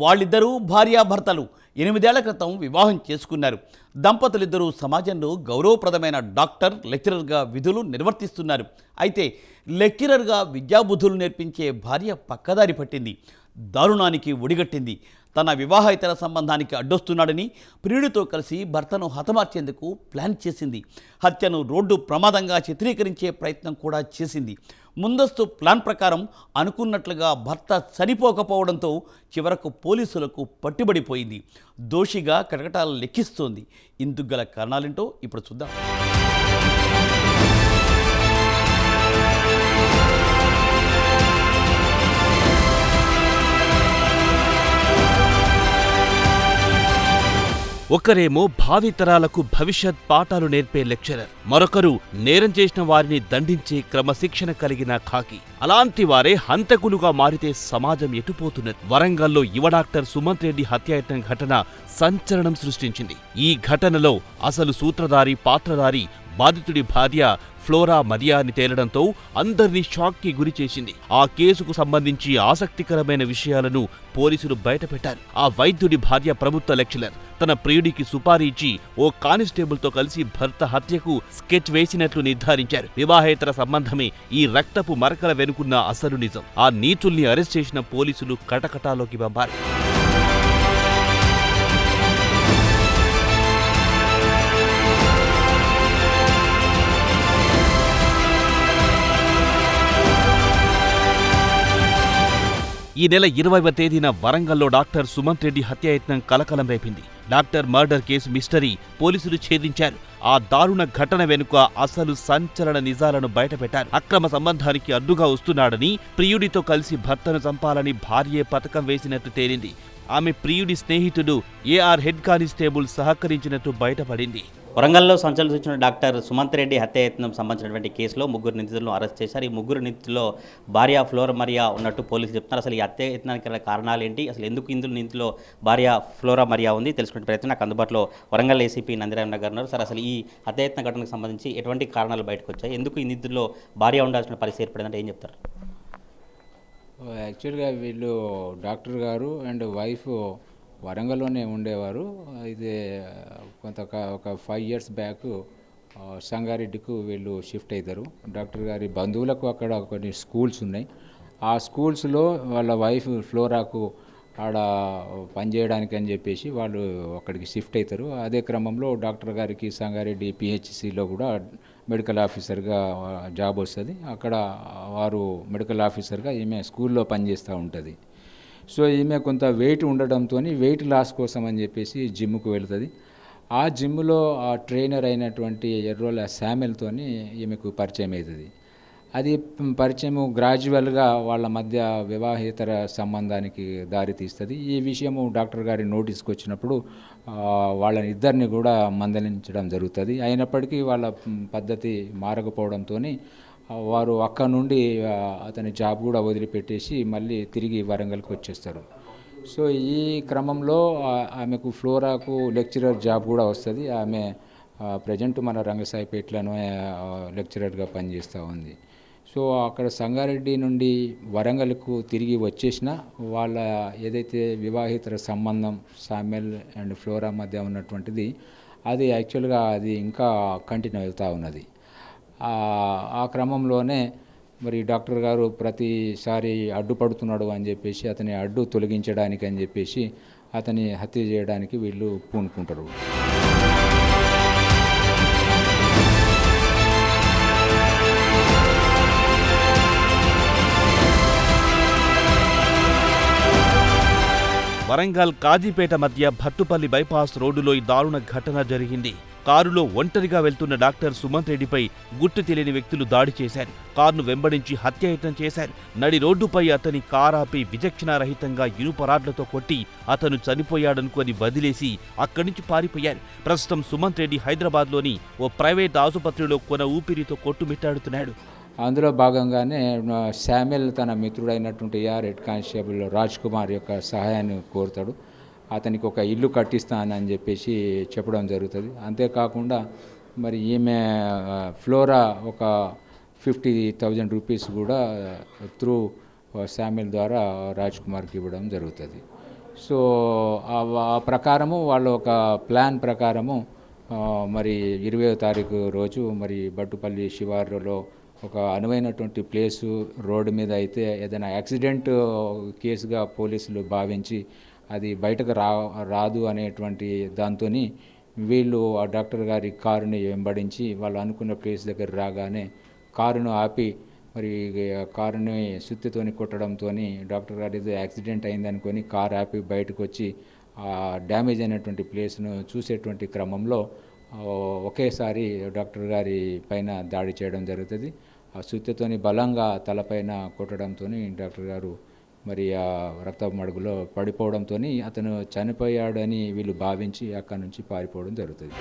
వాళ్ళిద్దరూ భార్యాభర్తలు 8 ఏళ్ల క్రితం వివాహం చేసుకున్నారు. దంపతులిద్దరూ సమాజంలో గౌరవప్రదమైన డాక్టర్, లెక్చరర్గా విధులు నిర్వర్తిస్తున్నారు. అయితే లెక్చరర్గా విద్యాబుద్ధులు నేర్పించే భార్య పక్కదారి పట్టింది. దారుణానికి ఒడిగట్టింది. తన వివాహేతర సంబంధానికి అడ్డొస్తున్నాడని ప్రియుడితో కలిసి భర్తను హతమార్చేందుకు ప్లాన్ చేసింది. హత్యను రోడ్డు ప్రమాదంగా చిత్రీకరించే ప్రయత్నం కూడా చేసింది. ముందస్తు ప్లాన్ ప్రకారం అనుకున్నట్లుగా భర్త చనిపోకపోవడంతో చివరకు పోలీసులకు పట్టుబడిపోయింది. దోషిగా కటకటాలు లెక్కిస్తోంది. ఇందుకు గల కారణాలేంటో ఇప్పుడు చూద్దాం. ఒకరేమో భావితరాలకు భవిష్యత్ పాఠాలు నేర్పే లెక్చరర్, మరొకరు నేరం చేసిన వారిని దండించే క్రమశిక్షణ కలిగిన ఖాకీ. అలాంటి వారే హంతకులుగా మారితే సమాజం ఎటుపోతున్నది? వరంగల్లో యువ డాక్టర్ సుమంత్ రెడ్డి హత్యాయత్నం ఘటన సంచలనం సృష్టించింది. ఈ ఘటనలో అసలు సూత్రధారి, పాత్రధారి బాధితుడి భార్య ఫ్లోరా మరియా అని తేలడంతో అందరినీ షాక్కి గురి చేసింది. ఆ కేసుకు సంబంధించి ఆసక్తికరమైన విషయాలను పోలీసులు బయటపెట్టారు. ఆ వైద్యుడి భార్య ప్రభుత్వ లెక్చరర్ తన ప్రియుడికి సుపారీ ఇచ్చి ఓ కానిస్టేబుల్తో కలిసి భర్త హత్యకు స్కెచ్ వేసినట్లు నిర్ధారించారు. వివాహేతర సంబంధమే ఈ రక్తపు మరకల వెనుకున్న అసలు నిజం. ఆ నీచుల్ని అరెస్ట్ చేసిన పోలీసులు కటకటాలోకి పంపారు. ఈ నెల 20వ తేదీన వరంగల్లో డాక్టర్ సుమంత్ రెడ్డి హత్యాయత్నం కలకలం రేపింది. డాక్టర్ మర్డర్ కేసు మిస్టరీ పోలీసులు ఛేదించారు. ఆ దారుణ ఘటన వెనుక అసలు సంచలన నిజాలను బయటపెట్టారు. అక్రమ సంబంధానికి అడ్డుగా వస్తున్నాడని, ప్రియుడితో కలిసి భర్తను చంపాలని భార్యే పథకం వేసినట్టు తేలింది. ఆమె ప్రియుడి స్నేహితుడు ఏఆర్ హెడ్ కానిస్టేబుల్ సహకరించినట్టు బయటపడింది. వరంగల్లో సంచలనించిన డాక్టర్ సుమంత్ రెడ్డి హత్యాయత్నం సంబంధించినటువంటి కేసులో 3 నిందితులను అరెస్ట్ చేశారు. ఈ 3 నిందితుల్లో భార్య ఫ్లోరా మరియా ఉన్నట్టు పోలీసులు చెప్తున్నారు. అసలు ఈ హత్యాయత్నానికి గల కారణాలు ఏంటి, అసలు ఎందుకు నిందితుల్లో భార్య ఫ్లోరా మరియా ఉంది తెలుసుకునే ప్రయత్నం నాకు అందుబాటులో వరంగల్ ఏసీపీ నందిరాయణ గారు ఉన్నారు. సార్, అసలు ఈ హత్యాయత్న ఘటనకు సంబంధించి ఎటువంటి కారణాలు బయటకు వచ్చాయి, ఎందుకు ఈ నిందితుల్లో భార్య ఉండాల్సిన పరిస్థితి ఏర్పడిందంటే ఏం చెప్తారు? యాక్చువల్గా వీళ్ళు డాక్టర్ గారు అండ్ వైఫ్ వరంగల్లోనే ఉండేవారు. అయితే ఒక 5 years బ్యాక్ సంగారెడ్డికు వీళ్ళు షిఫ్ట్ అవుతారు. డాక్టర్ గారి బంధువులకు అక్కడ కొన్ని స్కూల్స్ ఉన్నాయి. ఆ స్కూల్స్లో వాళ్ళ వైఫ్ ఫ్లోరాకు ఆడ పనిచేయడానికి అని చెప్పేసి వాళ్ళు అక్కడికి షిఫ్ట్ అవుతారు. అదే క్రమంలో డాక్టర్ గారికి సంగారెడ్డి పిహెచ్సిలో కూడా మెడికల్ ఆఫీసర్గా జాబ్ వస్తుంది. అక్కడ వారు మెడికల్ ఆఫీసర్గా ఈమె స్కూల్లో పనిచేస్తూ ఉంటుంది. సో ఈమె కొంత వెయిట్ ఉండడంతో వెయిట్ లాస్ కోసం అని చెప్పేసి జిమ్కు వెళుతుంది. ఆ జిమ్లో ఆ ట్రైనర్ అయినటువంటి ఎర్రోల శామ్యుల్తో ఈమెకు పరిచయం అవుతుంది. అది పరిచయం గ్రాడ్యువల్గా వాళ్ళ మధ్య వివాహేతర సంబంధానికి దారితీస్తుంది. ఈ విషయము డాక్టర్ గారి నోటీస్కి వచ్చినప్పుడు వాళ్ళని ఇద్దరిని కూడా మందలించడం జరుగుతుంది. అయినప్పటికీ వాళ్ళ పద్ధతి మారకపోవడంతో వారు అక్కడ నుండి అతని జాబ్ కూడా వదిలిపెట్టేసి మళ్ళీ తిరిగి వరంగల్కి వచ్చేస్తారు. సో ఈ క్రమంలో ఆమెకు ఫ్లోరాకు లెక్చరర్ జాబ్ కూడా వస్తుంది. ఆమె ప్రజెంట్ మన రంగసాయిపేటలోనే లెక్చరర్గా పనిచేస్తూ ఉంది. సో అక్కడ సంగారెడ్డి నుండి వరంగల్కు తిరిగి వచ్చేసిన వాళ్ళ ఏదైతే వివాహేతర సంబంధం శామ్యుల్ అండ్ ఫ్లోరా మధ్య ఉన్నటువంటిది అది యాక్చువల్గా అది ఇంకా కంటిన్యూ అవుతూ ఉన్నది. ఆ క్రమంలోనే మరి డాక్టర్ గారు ప్రతిసారి అడ్డుపడుతున్నాడు అని చెప్పేసి అతని అడ్డు తొలగించడానికి అని చెప్పేసి అతని హత్య చేయడానికి వీళ్ళు పూనుకుంటారు. వరంగల్ కాజీపేట మధ్య భట్టుపల్లి బైపాస్ రోడ్డులో ఈ దారుణ ఘటన జరిగింది. కారులో ఒంటరిగా వెళ్తున్న డాక్టర్ సుమంత్ రెడ్డిపై గుర్తు తెలియని వ్యక్తులు దాడి చేశారు. కారును వెంబడించి హత్యాయత్నం చేశారు. నడి రోడ్డుపై అతని కారాపై విచక్షణారహితంగా ఇనుప రాడ్లతో కొట్టి అతను చనిపోయాడనుకొని వదిలేసి అక్కడి నుంచి పారిపోయారు. ప్రస్తుతం సుమంత్ రెడ్డి హైదరాబాద్లోని ఓ ప్రైవేట్ ఆసుపత్రిలో కొన ఊపిరితో కొట్టుమిట్టాడుతున్నాడు. అందులో భాగంగానే శామ్యుల్ తన మిత్రుడైనటువంటి AR head constable Raj Kumar యొక్క సహాయాన్ని కోరుతాడు. అతనికి ఒక ఇల్లు కట్టిస్తానని చెప్పేసి చెప్పడం జరుగుతుంది. అంతేకాకుండా మరి ఈమె ఫ్లోరా ఒక 50,000 రూపీస్ కూడా త్రూ శామ్యుల్ ద్వారా రాజ్ కుమార్కి ఇవ్వడం జరుగుతుంది. సో ఆ ప్రకారము వాళ్ళు ఒక ప్లాన్ ప్రకారము మరి 20వ తారీఖు రోజు మరి బట్టుపల్లి శివారులో ఒక అనువైనటువంటి ప్లేసు రోడ్డు మీద అయితే ఏదైనా యాక్సిడెంట్ కేసుగా పోలీసులు భావించి అది బయటకు రాదు అనేటువంటి దాంతో వీళ్ళు ఆ డాక్టర్ గారి కారుని వెంబడించి వాళ్ళు అనుకున్న ప్లేస్ దగ్గర రాగానే కారును ఆపి మరి కారుని సుత్తితోని కొట్టడంతో డాక్టర్ గారు ఏదో యాక్సిడెంట్ అయిందనుకొని కారు ఆపి బయటకు వచ్చి ఆ డ్యామేజ్ అయినటువంటి ప్లేస్ను చూసేటువంటి క్రమంలో ఒకేసారి డాక్టర్ గారి పైన దాడి చేయడం జరుగుతుంది. ఆ సుత్తితోని బలంగా తలపైన కొట్టడంతో డాక్టర్ గారు మరి ఆ రక్త మడుగులో పడిపోవడంతో అతను చనిపోయాడని వీళ్ళు భావించి అక్కడి నుంచి పారిపోవడం జరుగుతుంది.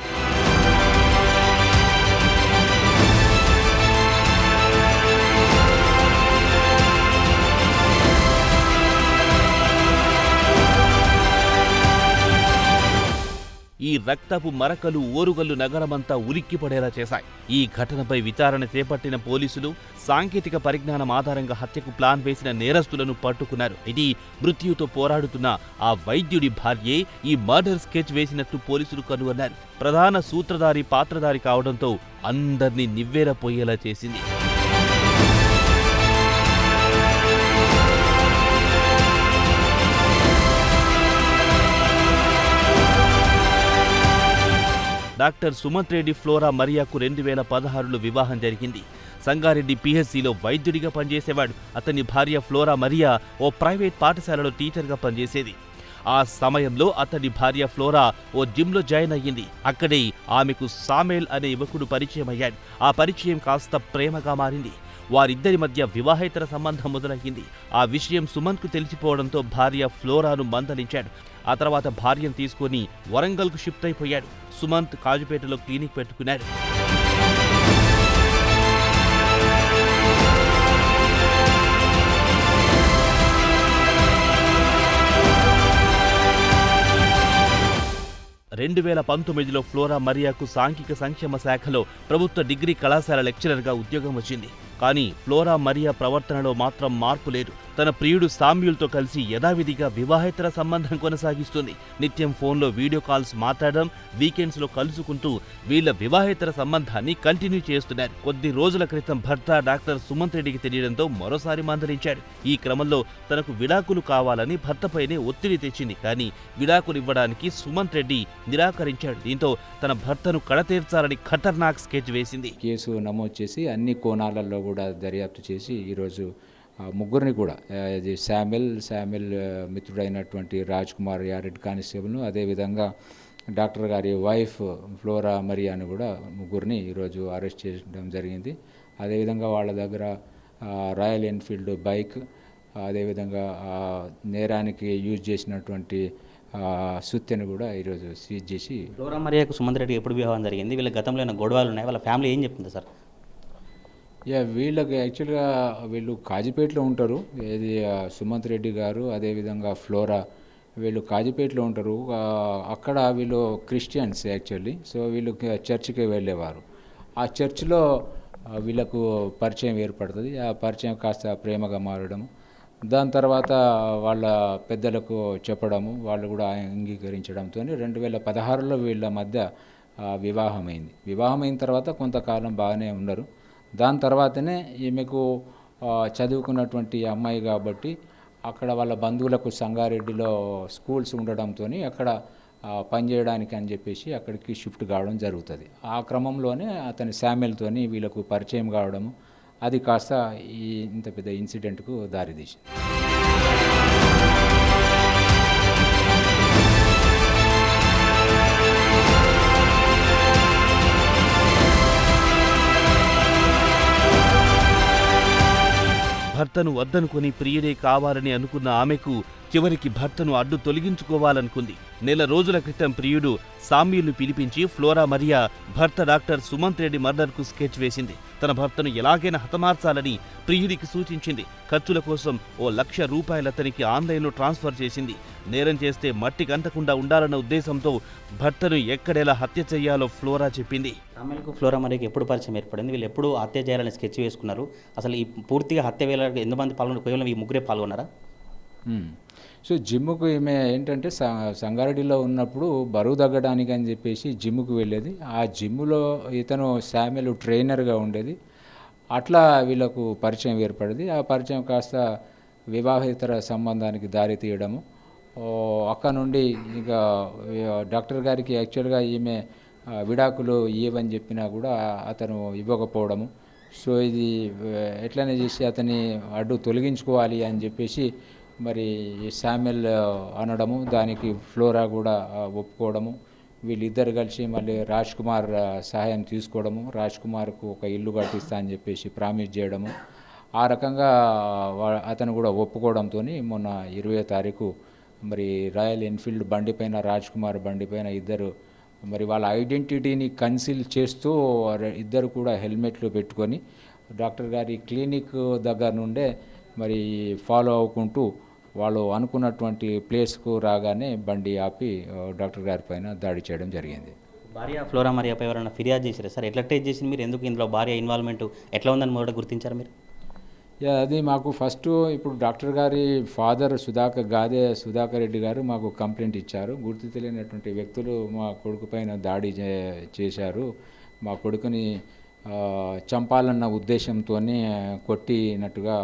ఈ రక్తపు మరకలు ఓరుగల్లు నగరమంతా ఉలిక్కిపడేలా చేశాయి. ఈ ఘటనపై విచారణ చేపట్టిన పోలీసులు సాంకేతిక పరిజ్ఞానం ఆధారంగా హత్యకు ప్లాన్ వేసిన నేరస్తులను పట్టుకున్నారు. ఇది మృత్యుతో పోరాడుతున్న ఆ వైద్యుడి భార్యే ఈ మర్డర్ స్కెచ్ వేసినట్టు పోలీసులు కనుగొన్నారు. ప్రధాన సూత్రధారి పాత్రధారి కావడంతో అందర్నీ నివ్వెరపోయేలా చేసింది. డాక్టర్ సుమంత్ రెడ్డి ఫ్లోరా మరియాకు 2016లో వివాహం జరిగింది. సంగారెడ్డి పిహెచ్సిలో వైద్యుడిగా పనిచేసేవాడు. అతని భార్య ఫ్లోరా మరియా ఓ ప్రైవేట్ పాఠశాలలో టీచర్గా పనిచేసేది. ఆ సమయంలో అతని భార్య ఫ్లోరా ఓ జిమ్లో జాయిన్ అయ్యింది. అక్కడే ఆమెకు సామేల్ అనే యువకుడు పరిచయం అయ్యాడు. ఆ పరిచయం కాస్త ప్రేమగా మారింది. వారిద్దరి మధ్య వివాహేతర సంబంధం మొదలయ్యింది. ఆ విషయం సుమంత్కు తెలిసిపోవడంతో భార్య ఫ్లోరాను మందలించాడు. ఆ తర్వాత భార్యను తీసుకుని వరంగల్కు షిఫ్ట్ అయిపోయాడు. సుమంత్ కాజుపేటలో క్లినిక్ పెట్టుకున్నాడు. రెండు 2019లో ఫ్లోరా మరియాకు సాంఘిక సంక్షేమ శాఖలో ప్రభుత్వ డిగ్రీ కళాశాల లెక్చరర్గా ఉద్యోగం వచ్చింది. కానీ ఫ్లోరా మరియా ప్రవర్తనలో మాత్రం మార్పు లేదు. తన ప్రియుడు సామ్యూల్తో కలిసి యథావిధిగా వివాహేతర సంబంధం కొనసాగిస్తుంది. నిత్యం ఫోన్లో వీడియో కాల్స్ మాట్లాడడం, వీకెండ్స్లో కలుసుకుంటూ వీళ్ల వివాహేతర సంబంధాన్ని కంటిన్యూ చేస్తున్నారు. కొద్ది రోజుల క్రితం భర్త డాక్టర్ సుమంత్ రెడ్డికి తెలియడంతో మరోసారి మందలించాడు. ఈ క్రమంలో తనకు విడాకులు కావాలని భర్తపైనే ఒత్తిడి తెచ్చింది. కానీ విడాకులు ఇవ్వడానికి సుమంత్ రెడ్డి నిరాకరించాడు. దీంతో తన భర్తను కడతీర్చాలని ఖతర్నాక్ స్కెచ్ వేసింది. కేసు నమోదు చేసి అన్ని కోణాలలో కూడా దర్యాప్తు చేసి ఈరోజు ముగ్గురిని కూడా ఇది శామ్యుల్ మిత్రుడైనటువంటి రాజ్ కుమార్ యారెడ్ కానిస్టేబుల్ను, అదేవిధంగా డాక్టర్ గారి వైఫ్ ఫ్లోరా మరియాను కూడా ముగ్గురిని ఈరోజు అరెస్ట్ చేయడం జరిగింది. అదేవిధంగా వాళ్ళ దగ్గర రాయల్ ఎన్ఫీల్డ్ బైక్, అదేవిధంగా నేరానికి యూజ్ చేసినటువంటి సుత్తెను కూడా ఈరోజు సీజ్ చేసి. ఫ్లోరా మరియాకు సుమంత్ రెడ్డి ఎప్పుడు వివాహం జరిగింది? వీళ్ళ గతంలో ఏమైనా గొడవలు ఉన్నాయి? వాళ్ళ ఫ్యామిలీ ఏం చెప్తుంది సార్? వీళ్ళకి యాక్చువల్గా వీళ్ళు కాజీపేటలో ఉంటారు. ఇది సుమంత్ రెడ్డి గారు, అదేవిధంగా ఫ్లోరా, వీళ్ళు కాజీపేటలో ఉంటారు. అక్కడ వీళ్ళు క్రిస్టియన్స్ యాక్చువల్లీ. సో వీళ్ళు చర్చికి వెళ్ళేవారు. ఆ చర్చిలో వీళ్ళకు పరిచయం ఏర్పడుతుంది. ఆ పరిచయం కాస్త ప్రేమగా మారడం, దాని తర్వాత వాళ్ళ పెద్దలకు చెప్పడము, వాళ్ళు కూడా అంగీకరించడంతో 2016లో వీళ్ళ మధ్య వివాహమైంది. వివాహమైన తర్వాత కొంతకాలం బాగానే ఉన్నారు. దాని తర్వాతనే ఈమెకు చదువుకున్నటువంటి అమ్మాయి కాబట్టి అక్కడ వాళ్ళ బంధువులకు సంగారెడ్డిలో స్కూల్స్ ఉండడంతో అక్కడ పనిచేయడానికి అని చెప్పేసి అక్కడికి షిఫ్ట్ కావడం జరుగుతుంది. ఆ క్రమంలోనే అతని శామ్యుల్తోని వీళ్ళకు పరిచయం కావడము, అది కాస్త ఇంత పెద్ద ఇన్సిడెంట్కు దారితీసింది. భర్తను వద్దనుకుని ప్రియుడే కావాలని అనుకున్న ఆమెకు చివరికి భర్తను అడ్డు తొలగించుకోవాలనుకుంది. నెల రోజుల క్రితం ప్రియుడు సామ్యూల్ను పిలిపించి ఫ్లోరా మరియా భర్త డాక్టర్ సుమంత్ రెడ్డి మర్డర్కు స్కెచ్ వేసింది. తన భర్తను ఎలాగైనా హతమార్చాలని ప్రియుడికి సూచించింది. ఖర్చుల కోసం ₹1,00,000 అతనికి ఆన్లైన్లో ట్రాన్స్ఫర్ చేసింది. నేరం చేస్తే మట్టి కంటకుండా ఉండాలన్న ఉద్దేశంతో భర్తను ఎక్కడెలా హత్య చేయాలో ఫ్లోరా చెప్పింది. సామ్యూల్కు ఫ్లోరా మరియాకి ఎప్పుడు పరిచయం ఏర్పడింది? వీళ్ళు ఎప్పుడు హత్య చేయాలని స్కెచ్ వేసుకున్నారు? అసలు ఈ పూర్తిగా హత్య వేళ ఎంతమంది పాల్గొన్నారు? కేవలం ఈ ముగ్గురే పాల్గొన్నారా? సో జిమ్ముకు ఈమె ఏంటంటే సంగారెడ్డిలో ఉన్నప్పుడు బరువు తగ్గడానికి అని చెప్పేసి జిమ్ముకు వెళ్ళేది. ఆ జిమ్ములో ఇతను శామ్యుల్ ట్రైనర్గా ఉండేది. అట్లా వీళ్ళకు పరిచయం ఏర్పడింది. ఆ పరిచయం కాస్త వివాహేతర సంబంధానికి దారి తీయడము. అక్కడ నుండి ఇక డాక్టర్ గారికి యాక్చువల్గా ఈమె విడాకులు ఇవ్వని చెప్పినా కూడా అతను ఇవ్వకపోవడము. సో ఇది ఎట్లనే చేసి అతన్ని అడ్డు తొలగించుకోవాలి అని చెప్పేసి మరి శామ్యుల్ అనడము, దానికి ఫ్లోరా కూడా ఒప్పుకోవడము. వీళ్ళిద్దరు కలిసి మళ్ళీ రాజ్ కుమార్ సహాయం తీసుకోవడము, రాజ్ కుమార్కు ఒక ఇల్లు కట్టిస్తా అని చెప్పేసి ప్రామిస్ చేయడము. ఆ రకంగా అతను కూడా ఒప్పుకోవడంతో మొన్న 20వ తారీఖు మరి రాయల్ ఎన్ఫీల్డ్ బండిపైన, రాజ్ కుమార్ బండిపైన ఇద్దరు మరి వాళ్ళ ఐడెంటిటీని కన్సీల్ చేస్తూ ఇద్దరు కూడా హెల్మెట్లు పెట్టుకొని డాక్టర్ గారి క్లినిక్ దగ్గర నుండే మరి ఫాలో అవ్వుకుంటూ వాళ్ళు అనుకున్నటువంటి ప్లేస్కు రాగానే బండి ఆపి డాక్టర్ గారి పైన దాడి చేయడం జరిగింది. భార్య ఫ్లోరా మరియాపై ఎవరైనా ఫిర్యాదు చేశారా సార్? ఎట్లా ట్రేస్ చేసింది మీరు? ఎందుకు ఇందులో భార్య ఇన్వాల్వ్మెంట్ ఎట్లా ఉందని మొదట గుర్తించారు మీరు? అది మాకు ఫస్ట్ ఇప్పుడు డాక్టర్ గారి ఫాదర్ సుధాకర్ రెడ్డి గారు మాకు కంప్లైంట్ ఇచ్చారు. గుర్తు తెలియనటువంటి వ్యక్తులు మా కొడుకు పైన దాడి చేశారు, మా కొడుకుని చంపాలన్న ఉద్దేశంతోనే కొట్టినట్టుగా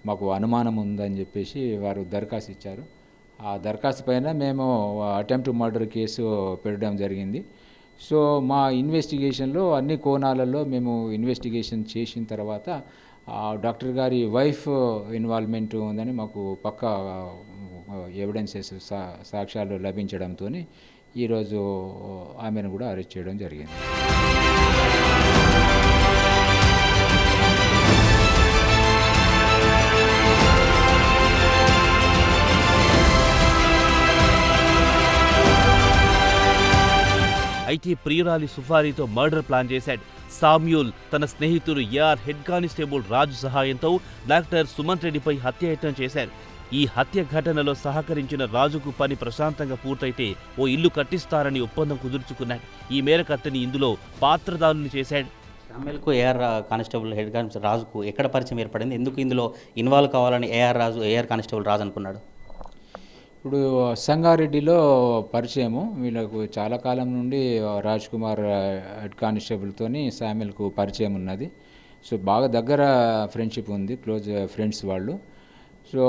మాకు అనుమానం ఉందని చెప్పేసి వారు దరఖాస్తు ఇచ్చారు. ఆ దరఖాస్తు పైన మేము అటెంప్ట్ మర్డర్ కేసు పెట్టడం జరిగింది. సో మా ఇన్వెస్టిగేషన్లో అన్ని కోణాలలో మేము ఇన్వెస్టిగేషన్ చేసిన తర్వాత డాక్టర్ గారి వైఫ్ ఇన్వాల్వ్మెంట్ ఉందని మాకు పక్కా ఎవిడెన్సెస్ సాక్ష్యాలు లభించడంతో ఈరోజు ఆమెను కూడా అరెస్ట్ చేయడం జరిగింది. అయితే ప్రియురాలి సుఫారీతో మర్డర్ ప్లాన్ చేశాడు. సామ్యూల్ తన స్నేహితుడు ఏఆర్ హెడ్ కానిస్టేబుల్ రాజు సహాయంతో డాక్టర్ సుమంత్ రెడ్డిపై హత్యాయత్నం చేశారు. ఈ హత్య ఘటనలో సహకరించిన రాజుకు పని ప్రశాంతంగా పూర్తయితే ఓ ఇల్లు కట్టిస్తారని ఒప్పందం కుదుర్చుకున్నాడు. ఈ మేరకు అతన్ని ఇందులో పాత్రదారుని చేశాడు. శామ్యుల్కు ఏఆర్ కానిస్టేబుల్ హెడ్ కానిస్టేబుల్ రాజుకు ఎక్కడ పరిచయం ఏర్పడింది? ఎందుకు ఇందులో ఇన్వాల్వ్ కావాలని ఏఆర్ కానిస్టేబుల్ రాజు అనుకున్నాడు? ఇప్పుడు సంగారెడ్డిలో పరిచయము వీళ్ళకు చాలా కాలం నుండి రాజ్ కుమార్ హెడ్ కానిస్టేబుల్తోని శామ్యుల్కు పరిచయం ఉన్నది. సో బాగా దగ్గర ఫ్రెండ్షిప్ ఉంది, క్లోజ్ ఫ్రెండ్స్ వాళ్ళు. సో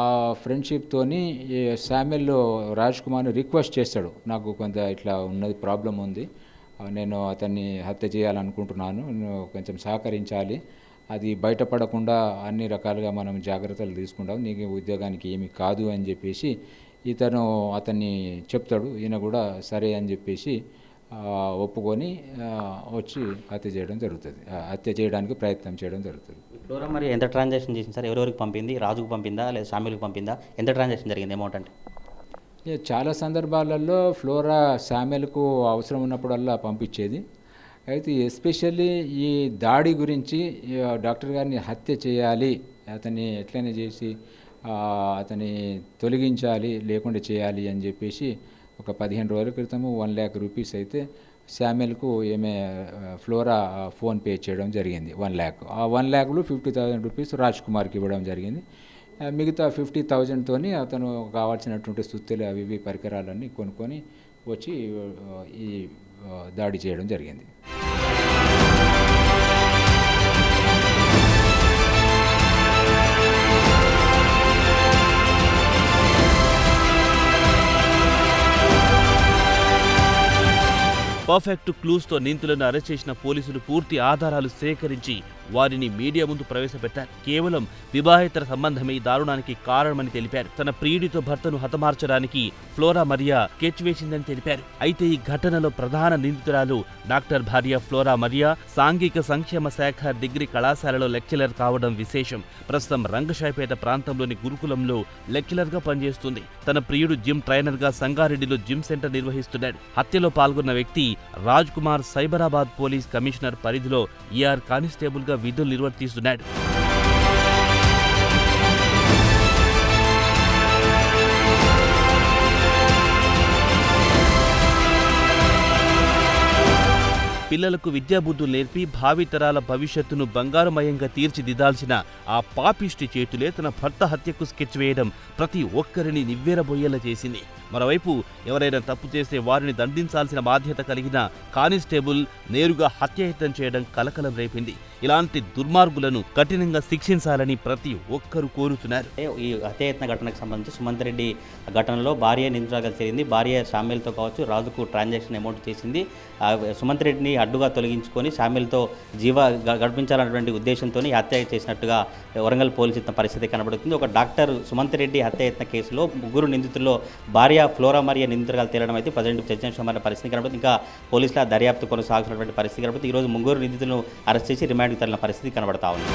ఆ ఫ్రెండ్షిప్తోని శామ్యుల్ రాజ్ కుమార్ని రిక్వెస్ట్ చేస్తాడు, నాకు కొంత ఇట్లా ఉన్నది, ప్రాబ్లం ఉంది, నేను అతన్ని హత్య చేయాలనుకుంటున్నాను, నువ్వు కొంచెం సహకరించాలి, అది బయటపడకుండా అన్ని రకాలుగా మనం జాగ్రత్తలు తీసుకుంటాం, నీకు ఉద్యోగానికి ఏమీ కాదు అని చెప్పేసి ఇతను అతన్ని చెప్తాడు. ఈయన కూడా సరే అని చెప్పేసి ఒప్పుకొని వచ్చి హత్య చేయడానికి ప్రయత్నం చేయడం జరుగుతుంది. ఫ్లోరా మరి ఎంత ట్రాన్సాక్షన్ చేసింది సార్? ఎవరెవరికి పంపింది? రాజుకు పంపిందా లేదా శామ్యుల్కి పంపిందా? ఎంత ట్రాన్సాక్షన్ జరిగింది అమౌంట్ అంటే? చాలా సందర్భాలలో ఫ్లోరా శామ్యుల్కు అవసరం ఉన్నప్పుడల్లా పంపించేది. అయితే ఎస్పెషల్లీ ఈ దాడి గురించి డాక్టర్ గారిని హత్య చేయాలి, అతన్ని ఎట్లయినా చేసి అతన్ని తొలగించాలి, లేకుండా చేయాలి అని చెప్పేసి ఒక 15 రోజుల క్రితము 1 lakh రూపీస్ అయితే శామ్యుల్కు ఫ్లోరా ఫోన్పే చేయడం జరిగింది 1 lakh. ఆ 1 lakhలో 50,000 రూపీస్ రాజ్ కుమార్కి ఇవ్వడం జరిగింది. మిగతా 50,000తోని అతను కావాల్సినటువంటి సుత్తులు అవి ఇవి పరికరాలన్నీ కొనుక్కొని వచ్చి ఈ దాడి చేయడం జరిగింది. పర్ఫెక్ట్ క్లూస్తో నిందితులను అరెస్ట్ చేసిన పోలీసులు పూర్తి ఆధారాలు సేకరించి వారిని మీడియా ముందు ప్రవేశపెట్టారు. కేవలం వివాహేతర సంబంధమే ఈ దారుణానికి కారణమని తెలిపారు. తన ప్రియుడితో భర్తను హతమార్చడానికి ఫ్లోరా మరియా స్కెచ్ వేసిందని తెలిపారు. అయితే ఈ ఘటనలో ప్రధాన నిందితురాలు డాక్టర్ భార్య ఫ్లోరా మరియా సాంఘిక సంక్షేమ శాఖ డిగ్రీ కళాశాలలో లెక్చరర్ కావడం విశేషం. ప్రస్తుతం రంగశాయిపేట ప్రాంతంలోని గురుకులంలో లెక్చరర్గా పనిచేస్తుంది. తన ప్రియుడు జిమ్ ట్రైనర్గా సంగారెడ్డిలో జిమ్ సెంటర్ నిర్వహిస్తున్నాడు. హత్యలో పాల్గొన్న వ్యక్తి రాజ్ కుమార్ సైబరాబాద్ పోలీస్ కమిషనర్ పరిధిలో ఏఆర్ కానిస్టేబుల్గా విధులు నిర్వర్తిస్తున్నాడు. పిల్లలకు విద్యాబుద్ధులు నేర్పి భావితరాల భవిష్యత్తును బంగారుమయంగా తీర్చిదిద్దాల్సిన ఆ పాపిష్టి చేతులే తన భర్త హత్యకు స్కెచ్ వేయడం ప్రతి ఒక్కరిని నివ్వెరబోయేలా చేసింది. మరోవైపు ఎవరైనా తప్పు చేస్తే వారిని దండించాల్సిన బాధ్యత కలిగిన కానిస్టేబుల్ నేరుగా హత్యాయత్నం చేయడం కలకలం రేపింది. ఇలాంటి దుర్మార్గులను కఠినంగా శిక్షించాలని ప్రతి ఒక్కరూ కోరుతున్నారు. ఈ హత్యాయత్న ఘటనకు సంబంధించి సుమంత్ రెడ్డి ఘటనలో భార్య నిందితురాగా చేరింది. భార్య శామ్యుల్తో కావచ్చు రాజుకు ట్రాన్సాక్షన్ అమౌంట్ చేసింది. సుమంత్ రెడ్డిని అడ్డుగా తొలగించుకొని శామ్యుల్తో గడిపించాలన్నటువంటి ఉద్దేశంతో హత్య చేసినట్టుగా వరంగల్ పోలీసు పరిస్థితి కనబడుతుంది. ఒక డాక్టర్ సుమంత్ రెడ్డి హత్యాయత్న కేసులో ముగ్గురు నిందితుల్లో భార్య ఫ్లోరా మరియా నిందితురాలు తేలడం అయితే ప్రజెంట్ చర్చనీయాంశమైన పరిస్థితి కనబడుతుంది. ఇంకా పోలీసుల దర్యాప్తు కొనసాగుతున్నటువంటి పరిస్థితి కనబడుతుంది. ఈరోజు ముగ్గురు నిందితులను అరెస్ట్ చేసి రిమాండ్కి తరలిన పరిస్థితి కనబడతా ఉంది.